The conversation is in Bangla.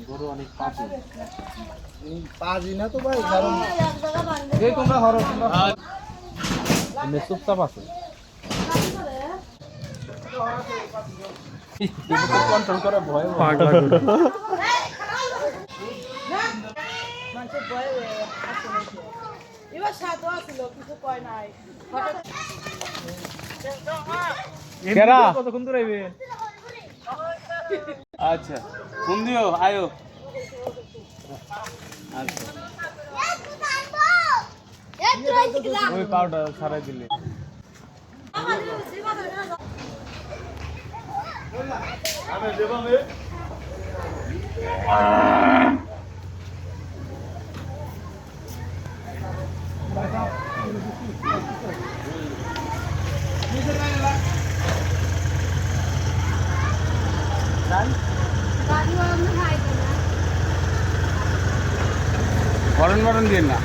গরু অনেক পাজি। পাজি না তো ভাই, কারণ এই তোমরা হরো তোমরা এমনি চুপচাপ আছে কন্ট্রোল করা ভয় পাগলা গরু। মানুষের ভয়ে আসে নাকি। এবার সাধু আসছিল কিছু কয় নাই কেরা কতক্ষণ দূর আইবে আচ্ছা ফোন দিও আয়ো আচ্ছা ওই পাউডার ছাড়াই দিলে হরন বরন দিয়ে না